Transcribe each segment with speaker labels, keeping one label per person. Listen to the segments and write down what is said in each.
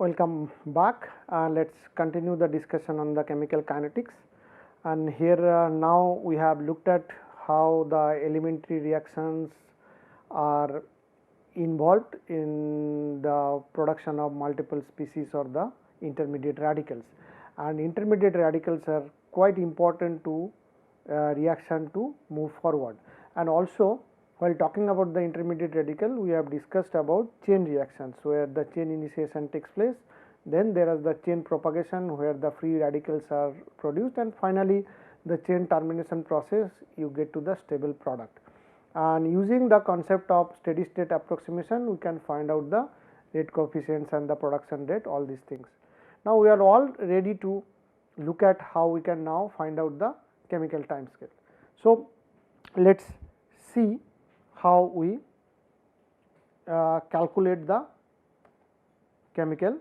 Speaker 1: Welcome back. Let us continue the discussion on the chemical kinetics, and here now we have looked at how the elementary reactions are involved in the production of multiple species or the intermediate radicals, and intermediate radicals are quite important to reaction to move forward. And also, while talking about the intermediate radical, we have discussed about chain reactions where the chain initiation takes place, then there is the chain propagation where the free radicals are produced, and finally the chain termination process you get to the stable product. And using the concept of steady state approximation, we can find out the rate coefficients and the production rate, all these things. Now, we are all ready to look at how we can now find out the chemical time scale. So, let us see how we calculate the chemical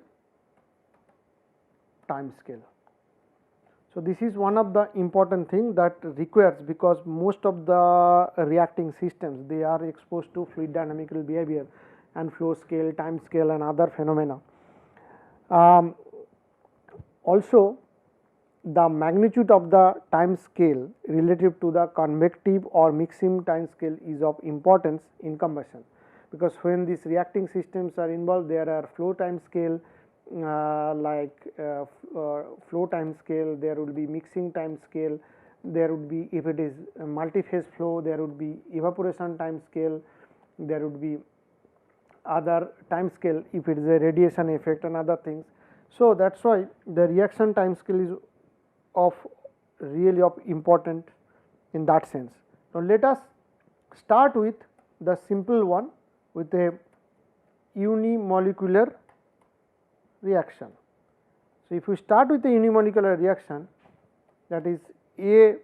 Speaker 1: time scale. So, this is one of the important thing that requires, because most of the reacting systems they are exposed to fluid dynamical behavior and flow scale, time scale and other phenomena. Also, the magnitude of the time scale relative to the convective or mixing time scale is of importance in combustion, because when these reacting systems are involved, there are flow time scale flow time scale, there would be mixing time scale, there would be, if it is multi-phase flow, there would be evaporation time scale, there would be other time scale if it is a radiation effect and other things. So, that is why the reaction time scale is of really of important in that sense. Now, let us start with the simple one with a unimolecular reaction. So, if we start with a unimolecular reaction, that is A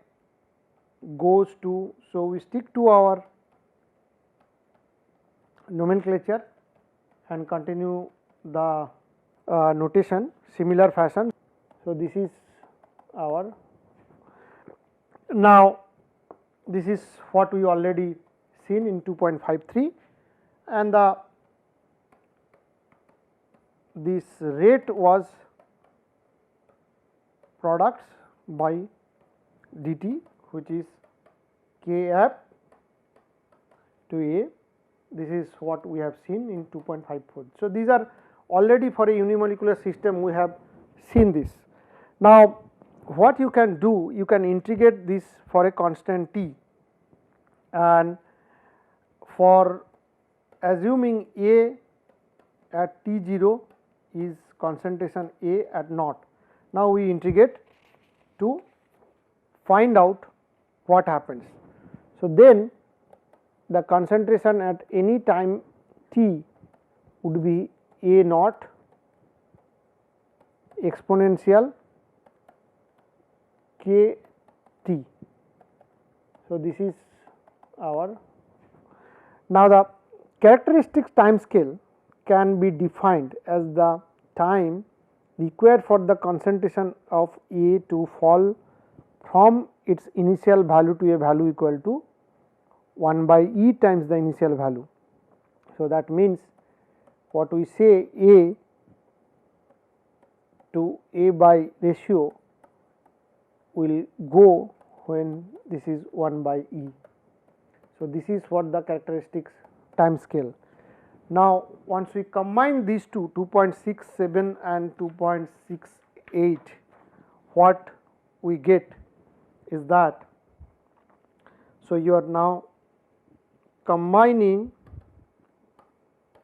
Speaker 1: goes to, so we stick to our nomenclature and continue the notation similar fashion. So, this is our, now this is what we already seen in 2.53, and this rate was products by dt, which is Kf to A. This is what we have seen in 2.54. So, these are already for a unimolecular system we have seen this. Now, what you can do, you can integrate this for a constant T, and for assuming A at T0 is concentration A at naught. Now, we integrate to find out what happens. So, then the concentration at any time t would be A naught exponential k t. So, this is our, now the characteristic time scale can be defined as the time required for the concentration of A to fall from its initial value to a value equal to 1 by E times the initial value. So, that means what we say A to A by ratio will go when this is 1 by E. So, this is what the characteristics time scale. Now, once we combine these two, 2.67 and 2.68, what we get is that, so you are now combining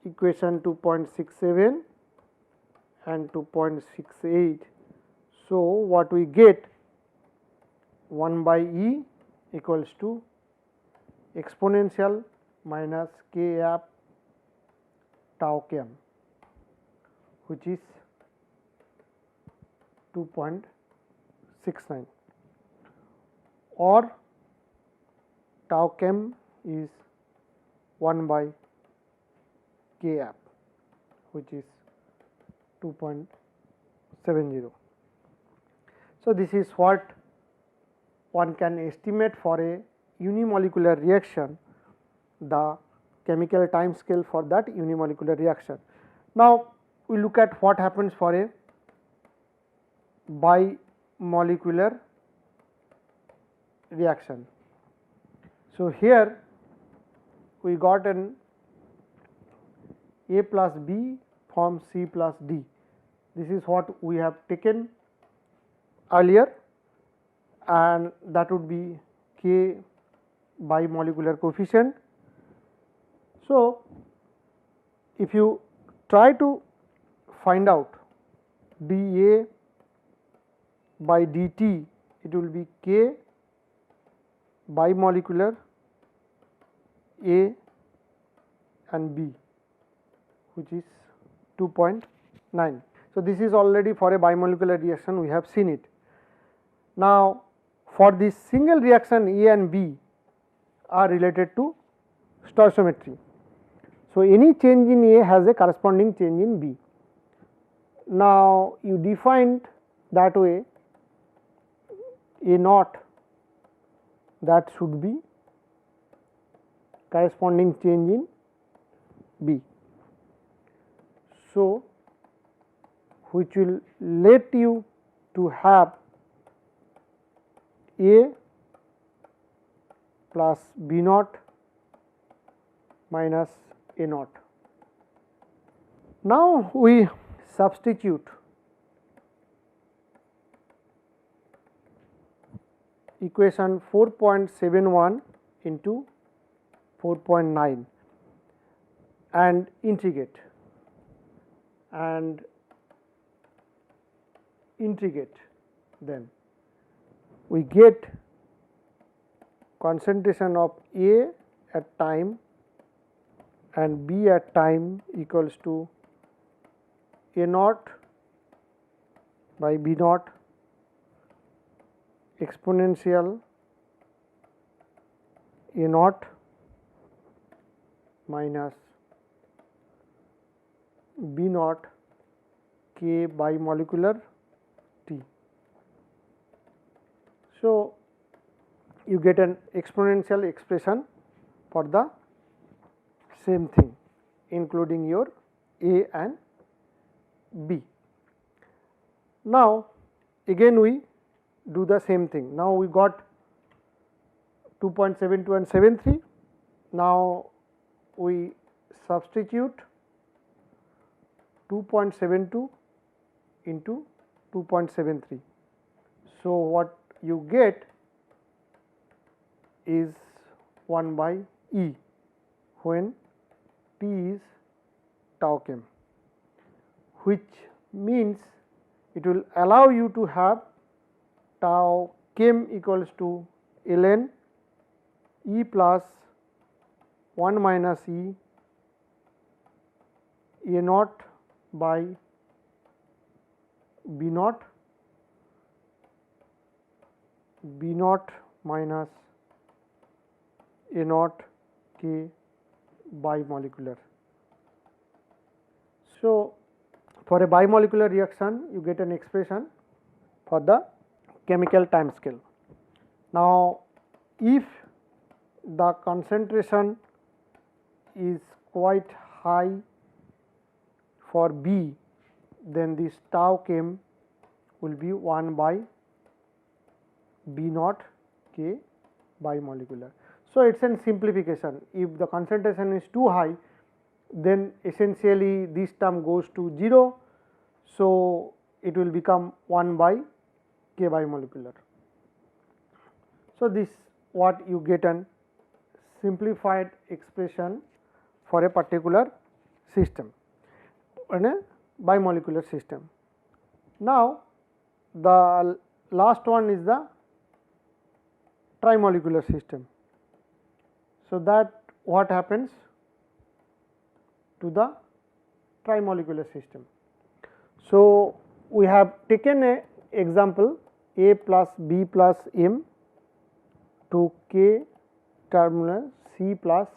Speaker 1: equation 2.67 and 2.68. So, what we get, 1 by E equals to exponential minus k f tau km, which is 2.69, or tau km is 1 by k f, which is 2.70. So, this is what one can estimate for a unimolecular reaction, the chemical time scale for that unimolecular reaction. Now, we look at what happens for a bimolecular reaction. So, here we got an A plus B forms C plus D. This is what we have taken earlier, and that would be K bimolecular coefficient. So, if you try to find out dA by dt, it will be K bimolecular A and B, which is 2.9. So, this is already for a bimolecular reaction, we have seen it. Now, for this single reaction A and B are related to stoichiometry. So, any change in A has a corresponding change in B. Now, you defined that way A naught, that should be corresponding change in B. So, which will let you to have A plus B naught minus A naught. Now, we substitute equation 4.71 into 4.9 and integrate then we get concentration of A at time and B at time equals to A naught by B naught exponential A naught minus B naught K bimolecular T. So, you get an exponential expression for the same thing, including your A and B. Now, again we do the same thing. Now, we got 2.72 and 73. Now, we substitute 2.72 into 2.73. So, what you get is 1 by E when T is tau chem, which means it will allow you to have tau chem equals to ln E plus 1 minus E A naught by B naught minus A naught K bimolecular. So, for a bimolecular reaction you get an expression for the chemical time scale. Now, if the concentration is quite high for B, then this tau chem will be 1 by B naught K bimolecular. So, it is a simplification. If the concentration is too high, then essentially this term goes to 0. So, it will become 1 by K bimolecular. So, this what you get an simplified expression for a particular system in a bimolecular system. Now, the last one is the trimolecular system. So, that what happens to the trimolecular system. So, we have taken a example A plus B plus M to K terminal C plus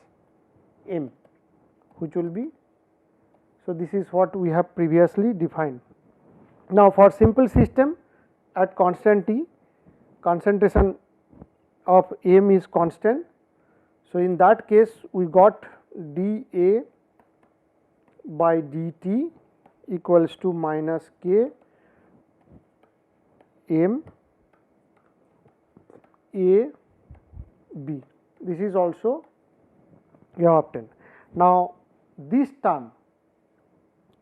Speaker 1: M, which will be. So, this is what we have previously defined. Now, for simple system at constant T, concentration of M is constant. So, in that case we got dA by dt equals to minus K M A B. This is also you have obtained. Now, this term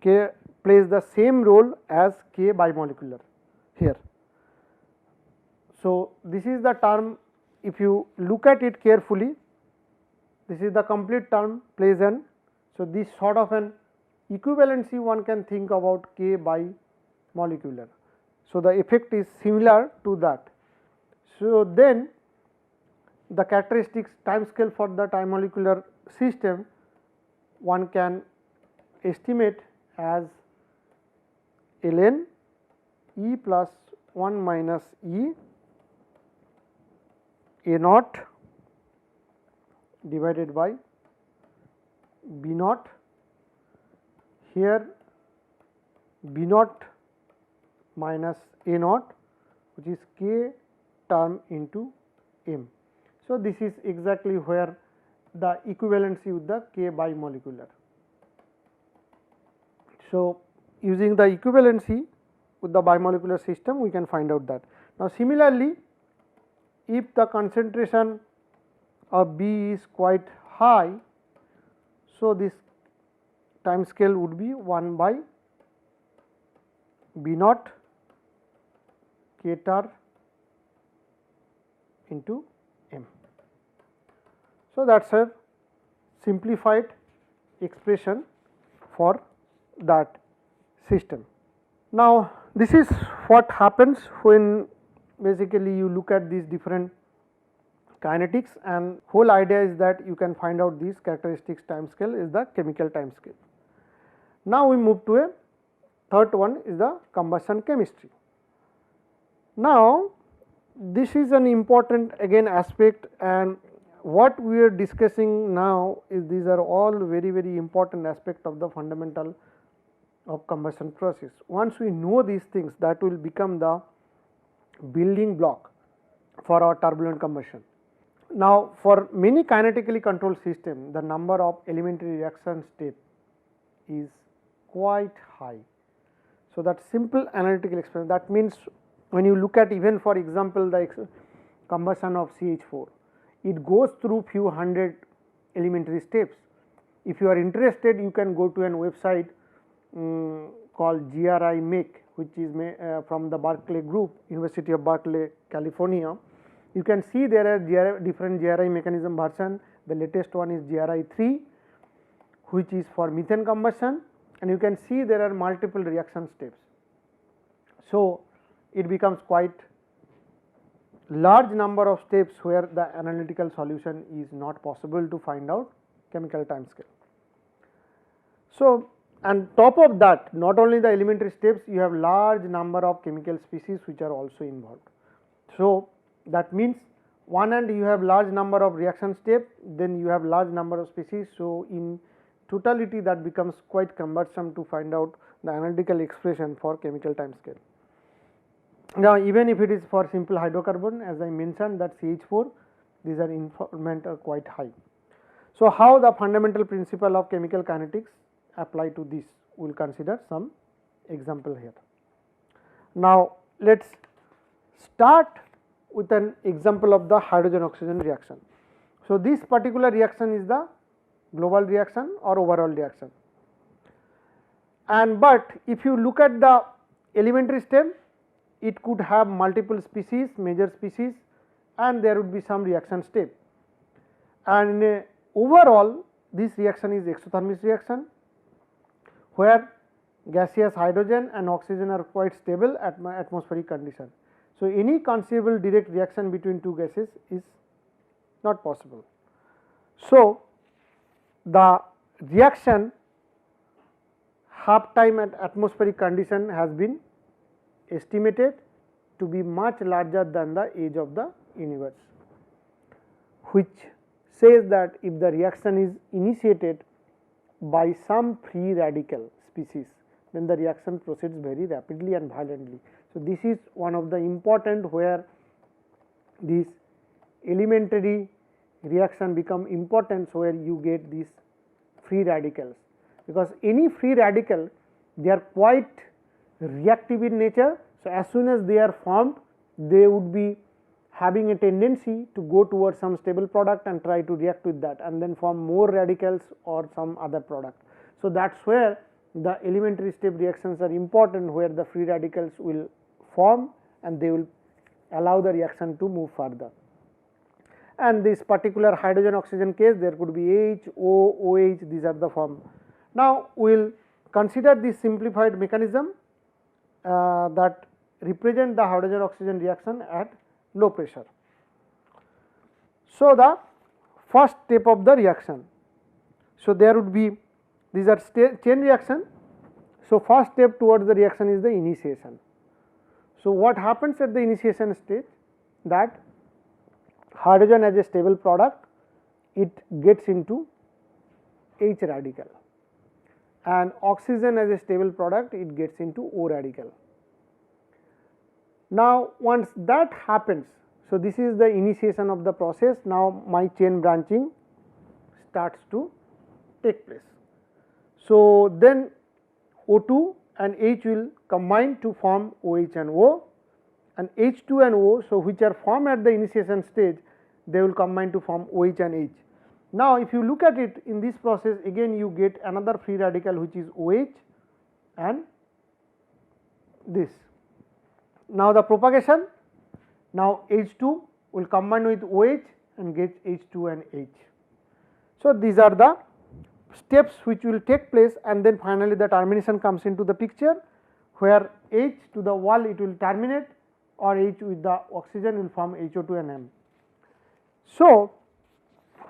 Speaker 1: K plays the same role as K bimolecular here. So, this is the term, if you look at it carefully, this is the complete term plays an. So, this sort of an equivalency one can think about K bimolecular. So, the effect is similar to that. So, then the characteristics time scale for the time molecular system one can estimate as ln E plus 1 minus E A naught divided by B naught. Here B naught minus A naught, which is K term into M. So, this is exactly where the equivalency with the K bimolecular. So, using the equivalency with the bimolecular system we can find out that. Now, similarly, if the concentration of B is quite high, so this time scale would be 1 by B naught K tar into M. So, that is a simplified expression for that system. Now, this is what happens when basically you look at these different kinetics, and whole idea is that you can find out these characteristics time scale is the chemical time scale. Now, we move to a third one is the combustion chemistry. Now, this is an important again aspect, and what we are discussing now is these are all very important aspect of the fundamental of combustion process. Once we know these things, that will become the building block for our turbulent combustion. Now, for many kinetically controlled system, the number of elementary reaction step is quite high. So, that simple analytical expression, that means when you look at even for example, the combustion of CH4, it goes through few hundred elementary steps. If you are interested, you can go to an website called GRI Make, which is from the Berkeley group, University of Berkeley, California. You can see there are different GRI mechanism version. The latest one is GRI 3, which is for methane combustion, and you can see there are multiple reaction steps. So, it becomes quite large number of steps where the analytical solution is not possible to find out chemical time scale. So, and top of that, not only the elementary steps, you have large number of chemical species which are also involved. So, that means one end you have large number of reaction steps, then you have large number of species. So, in totality that becomes quite cumbersome to find out the analytical expression for chemical time scale. Now, even if it is for simple hydrocarbon, as I mentioned that CH4, these are informant are quite high. So, how the fundamental principle of chemical kinetics apply to this, we will consider some example here. Now, let us start with an example of the hydrogen oxygen reaction. So, this particular reaction is the global reaction or overall reaction, and but if you look at the elementary step, it could have multiple species, major species, and there would be some reaction step, and in overall this reaction is exothermic reaction, where gaseous hydrogen and oxygen are quite stable at atmospheric condition. So, any conceivable direct reaction between two gases is not possible. So, the reaction half time at atmospheric condition has been estimated to be much larger than the age of the universe, which says that if the reaction is initiated by some free radical species, then the reaction proceeds very rapidly and violently. So, this is one of the important where these elementary reaction become important, so where you get these free radicals, because any free radical they are quite reactive in nature. So, as soon as they are formed, they would be having a tendency to go towards some stable product and try to react with that and then form more radicals or some other product. So, that is where the elementary step reactions are important, where the free radicals will form and they will allow the reaction to move further. And this particular hydrogen oxygen case, there could be H, O, OH, these are the form. Now, we will consider this simplified mechanism that represent the hydrogen oxygen reaction at low pressure. So, the first step of the reaction. So, there would be these are chain reaction. So, first step towards the reaction is the initiation. So, what happens at the initiation stage, that hydrogen as a stable product, it gets into H radical, and oxygen as a stable product, it gets into O radical. Now, once that happens, so this is the initiation of the process. Now, my chain branching starts to take place. So, then O2 and H will combine to form OH and O, and H2 and O, so which are formed at the initiation stage, they will combine to form OH and H. Now, if you look at it in this process, again you get another free radical which is OH and this. Now, the propagation, now H2 will combine with OH and get H2 and H. So, these are the steps which will take place, and then finally the termination comes into the picture, where H to the wall it will terminate, or H with the oxygen will form HO2 and M. So,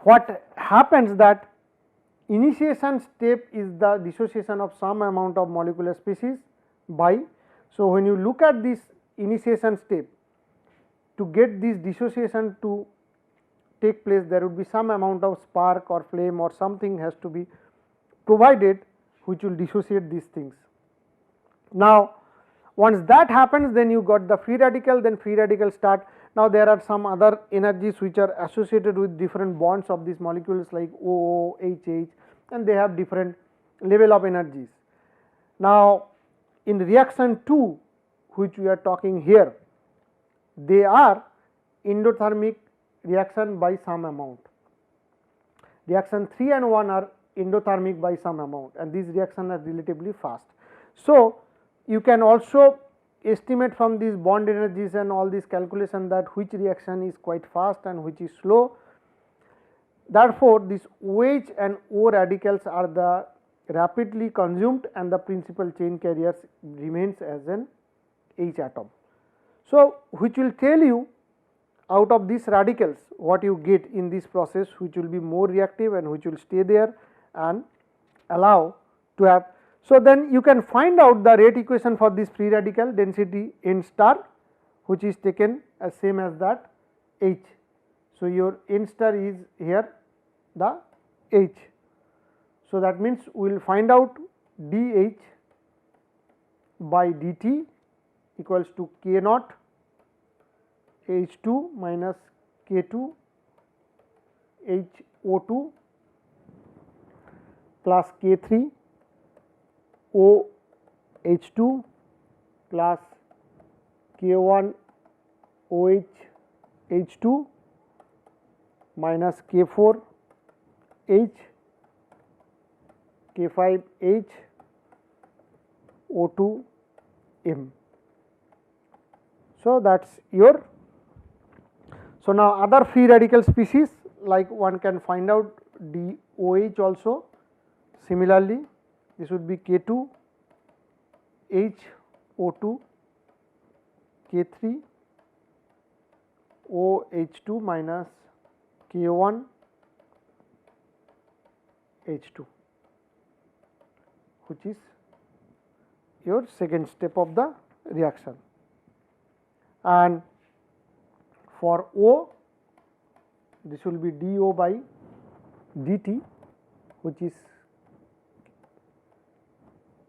Speaker 1: what happens that initiation step is the dissociation of some amount of molecular species by. So, when you look at this initiation step, to get this dissociation to take place, there would be some amount of spark or flame or something has to be provided which will dissociate these things. Now, once that happens, then you got the free radical, then free radical start. Now, there are some other energies which are associated with different bonds of these molecules like OO, HH, and they have different level of energies. Now, in reaction 2 which we are talking here, they are endothermic reaction by some amount. Reaction 3 and 1 are endothermic by some amount, and these reactions are relatively fast. So, you can also estimate from these bond energies and all these calculation that which reaction is quite fast and which is slow. Therefore, these OH and O radicals are the rapidly consumed, and the principal chain carriers remains as an H atom. So, which will tell you out of these radicals what you get in this process, which will be more reactive and which will stay there and allow to have. So, then you can find out the rate equation for this free radical density N star, which is taken as same as that H. So, your N star is here the H. So, that means we will find out dH by dt equals to K naught H2 minus K2 HO2 plus K3 OH2 plus K1 OH H2 minus K4 H K5 H O2 M. So, that is your. So, now other free radical species, like one can find out DOH also. Similarly, this would be K2 H O2 K3 OH2 minus K1 H2, which is your second step of the reaction. And for O, this will be dO by dt, which is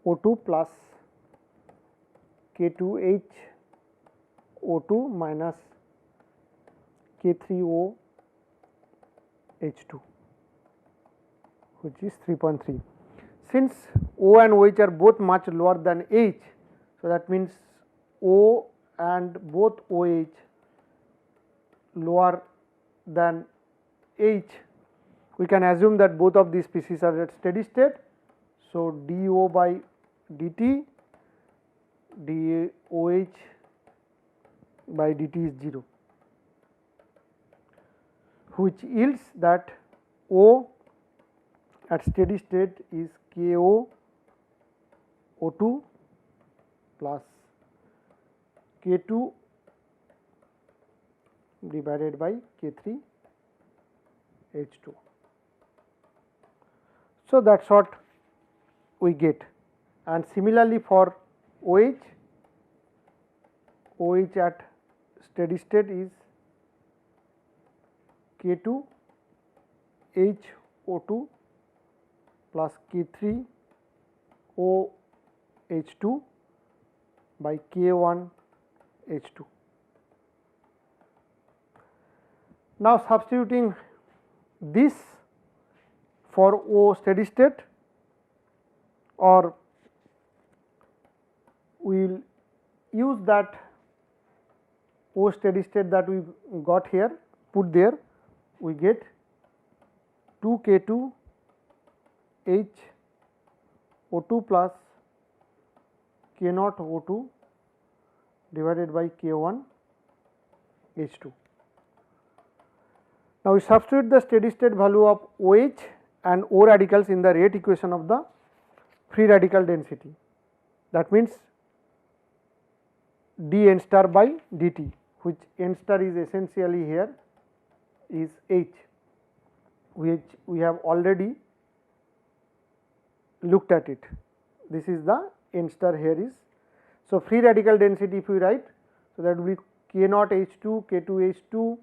Speaker 1: O2 plus K2H O2 minus K3O H2, which is 3.3. since O and OH are both much lower than H, so that means O and both OH lower than H, we can assume that both of these species are at steady state. So, dO by dt, dOH by dt is 0, which yields that O at steady state is KO O2 plus K2 divided by K3 H2. So, that is what we get, and similarly for OH, OH at steady state is K2 HO2 plus K3 OH2 by K1 H2. Now, substituting this for O steady state, or we will use that O steady state that we got here, put there, we get 2 K2 H O2 plus K naught O2 divided by K1 H2. Now, we substitute the steady state value of OH and O radicals in the rate equation of the free radical density. That means d n star by dt, which n star is essentially here is H, which we have already looked at it. This is the n star here is. So, free radical density if we write, so that will be K naught H2, K2 H2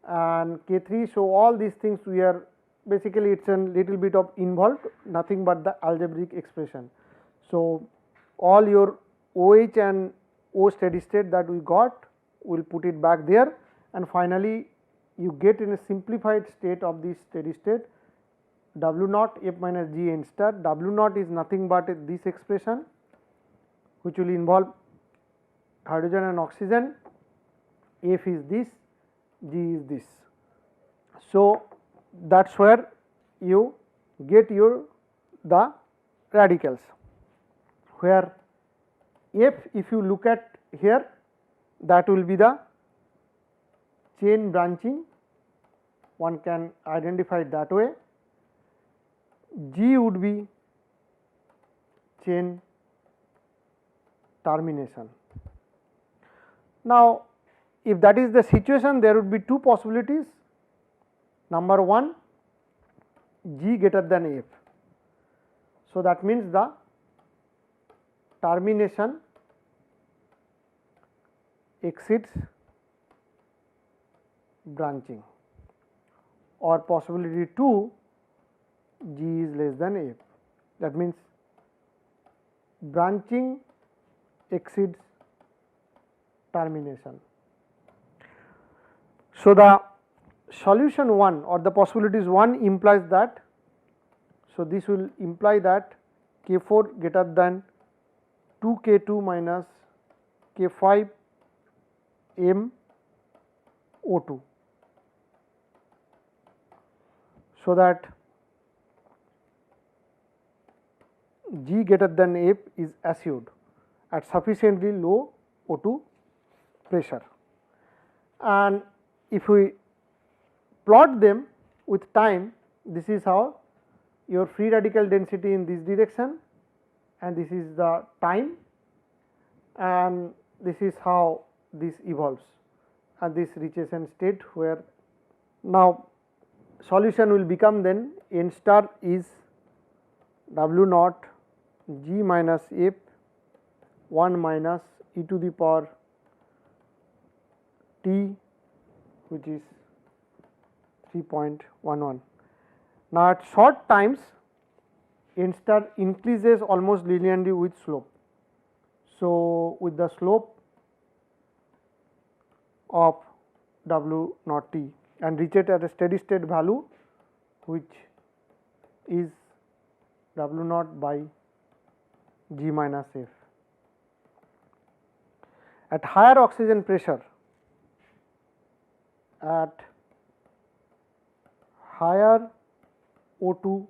Speaker 1: and K3. So, all these things we are basically it is a little bit of involved, nothing but the algebraic expression. So, all your OH and O steady state that we got, we will put it back there, and finally, you get in a simplified state of this steady state W naught F minus G n star. W naught is nothing but this expression, which will involve hydrogen and oxygen, F is this, G is this. So, that is where you get your the radicals, where F, if you look at here, that will be the chain branching, one can identify it that way. G would be chain termination. Now, if that is the situation, there would be two possibilities. Number one, G greater than F. So, that means the termination exceeds branching, or possibility 2, G is less than F. That means branching exceeds termination. So, the solution 1 or the possibilities 1 implies that. So, this will imply that K4 greater than 2 K2 minus K5 M O2. So, that G greater than F is assured at sufficiently low O2 pressure. And if we plot them with time, this is how your free radical density in this direction, and this is the time, and this is how this evolves, and this reaches an state where now solution will become then n star is W naught G minus F 1 minus e to the power t, which is 3.11. Now, at short times n star increases almost linearly with slope. So, with the slope of W naught t and reach it at a steady state value, which is W naught by G minus F. At higher oxygen pressure, at higher O2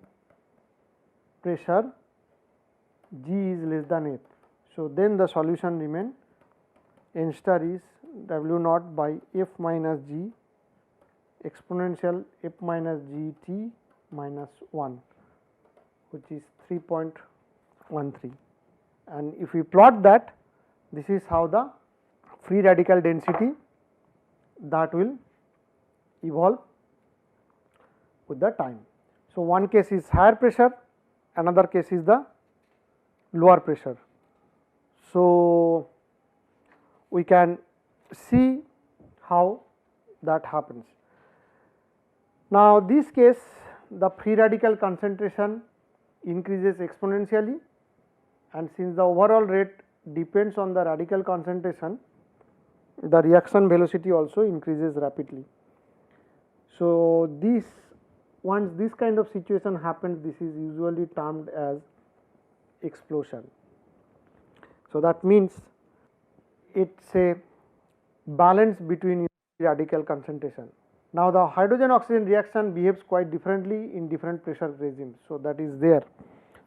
Speaker 1: pressure, G is less than F. So, then the solution remain N star is W naught by F minus G exponential F minus G T minus 1, which is 3.13, and if we plot that, this is how the free radical density that will evolve with the time. So, one case is higher pressure, another case is the lower pressure. So, we can see how that happens. Now, this case the free radical concentration increases exponentially, and since the overall rate depends on the radical concentration, the reaction velocity also increases rapidly. So, this once this kind of situation happens, this is usually termed as explosion. So, that means it is a balance between radical concentration. Now, the hydrogen oxygen reaction behaves quite differently in different pressure regimes. So, that is there.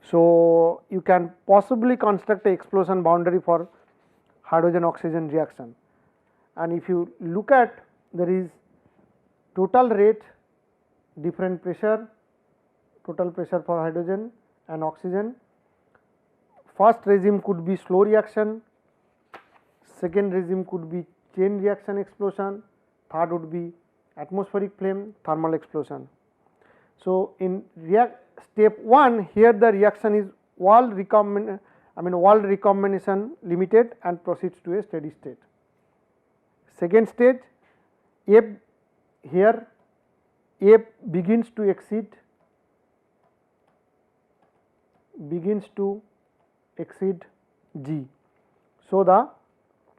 Speaker 1: So, you can possibly construct a explosion boundary for hydrogen oxygen reaction, and if you look at, there is total rate, different pressure, total pressure for hydrogen and oxygen. First regime could be slow reaction, second regime could be chain reaction explosion, third would be atmospheric flame thermal explosion. So, in step 1, here the reaction is wall recombination limited and proceeds to a steady state. Second stage, F here F begins to exceed G. So, the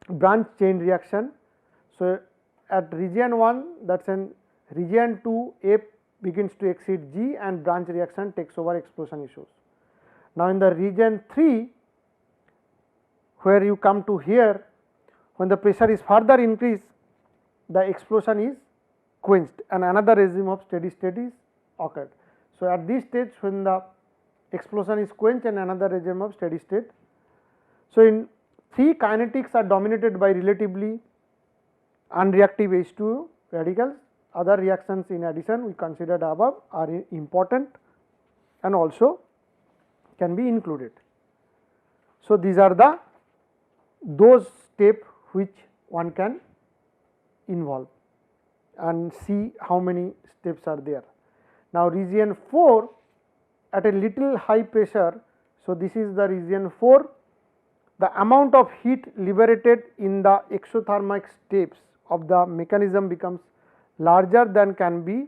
Speaker 1: branch chain reaction. So, at region 1, that is in region 2, F begins to exceed G and branch reaction takes over explosion issues. Now, in the region 3, where you come to here, when the pressure is further increased, the explosion is quenched and another regime of steady state is occurred. So, at this stage, when the explosion is quenched and another regime of steady state. So, in 3, kinetics are dominated by relatively unreactive H2 radicals. Other reactions in addition we considered above are important and also can be included. So, these are those steps which one can involve and see how many steps are there. Now, region 4 at a little high pressure. So, this is the region 4. The amount of heat liberated in the exothermic steps of the mechanism becomes larger than can be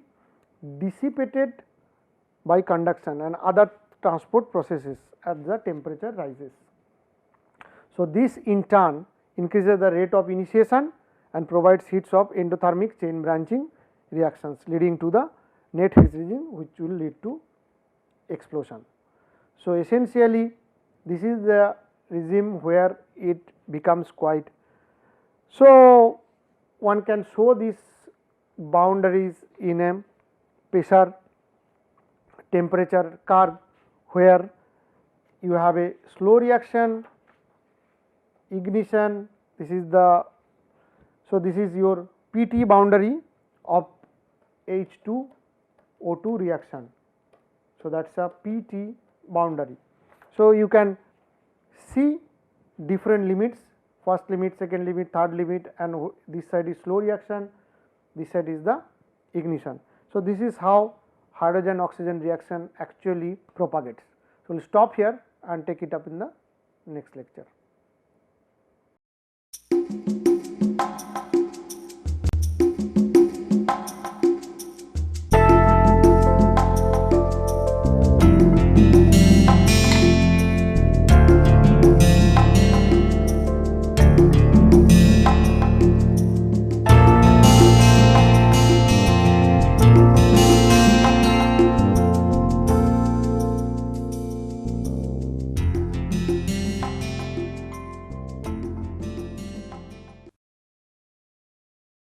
Speaker 1: dissipated by conduction and other transport processes as the temperature rises. So, this in turn increases the rate of initiation and provides heats of endothermic chain branching reactions, leading to the net heat regime, which will lead to explosion. So, essentially this is the regime where it becomes quite. So, one can show these boundaries in a pressure temperature curve, where you have a slow reaction, ignition, this is the. So, this is your PT boundary of H2O2 reaction. So, that is a PT boundary. So, you can see different limits, first limit, second limit, third limit, and this side is slow reaction, this side is the ignition. So, this is how hydrogen oxygen reaction actually propagates. So, we will stop here and take it up in the next lecture.